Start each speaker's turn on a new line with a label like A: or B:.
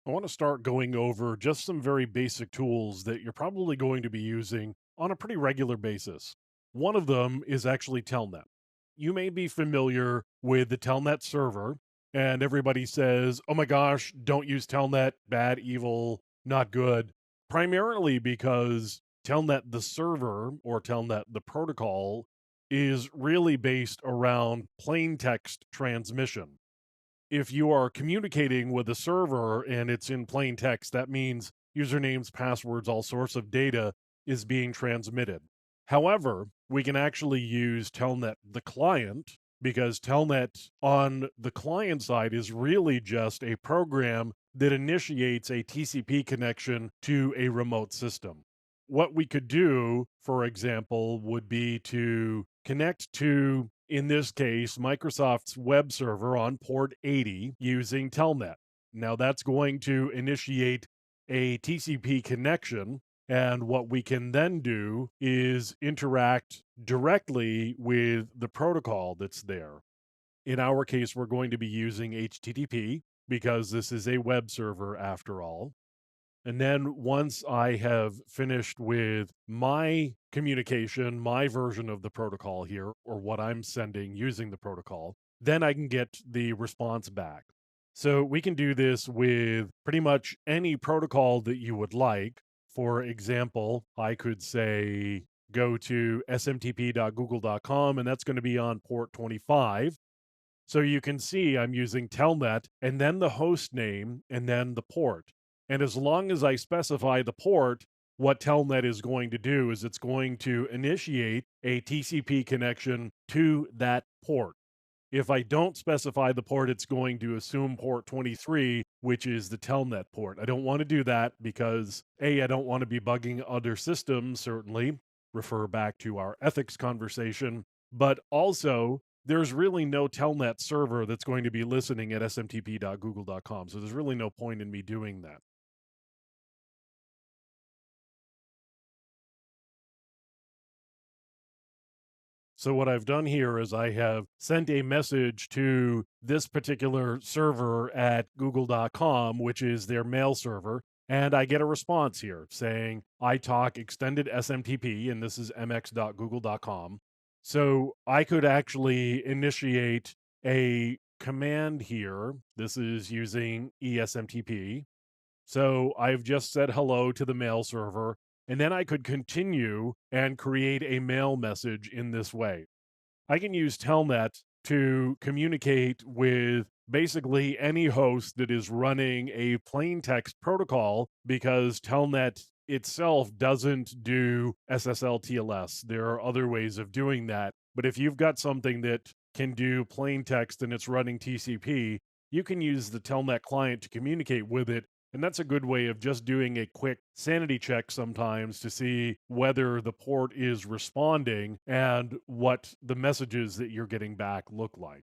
A: I want to start going over just some very basic tools that you're probably going to be using on a pretty regular basis. One of them is actually Telnet. You may be familiar with the Telnet server, and everybody says, oh my gosh, don't use Telnet, bad, evil, not good. Primarily because Telnet, the server, or Telnet, the protocol, is really based around plain text transmission. If you are communicating with a server and it's in plain text, that means usernames, passwords, all sorts of data is being transmitted. However, we can actually use Telnet, the client, because Telnet on the client side is really just a program that initiates a TCP connection to a remote system. What we could do, for example, would be to connect to, in this case, Microsoft's web server on port 80 using Telnet. Now that's going to initiate a TCP connection. And what we can then do is interact directly with the protocol that's there. In our case, we're going to be using HTTP because this is a web server after all. And then once I have finished with my communication, my version of the protocol here, or what I'm sending using the protocol, then I can get the response back. So we can do this with pretty much any protocol that you would like. For example, I could say go to smtp.google.com, and that's going to be on port 25. So you can see I'm using Telnet and then the host name and then the port. And as long as I specify the port, what Telnet is going to do is it's going to initiate a TCP connection to that port. If I don't specify the port, it's going to assume port 23, which is the Telnet port. I don't want to do that because A, I don't want to be bugging other systems, certainly. Refer back to our ethics conversation. But also, there's really no Telnet server that's going to be listening at smtp.google.com. So there's really no point in me doing that. So what I've done here is I have sent a message to this particular server at google.com, which is their mail server, and I get a response here saying I talk extended SMTP, and this is mx.google.com. So I could actually initiate a command here. This is using ESMTP. So I've just said hello to the mail server, and then I could continue and create a mail message in this way. I can use Telnet to communicate with basically any host that is running a plain text protocol because Telnet itself doesn't do SSL TLS. There are other ways of doing that. But if you've got something that can do plain text and it's running TCP, you can use the Telnet client to communicate with it. And that's a good way of just doing a quick sanity check sometimes to see whether the port is responding and what the messages that you're getting back look like.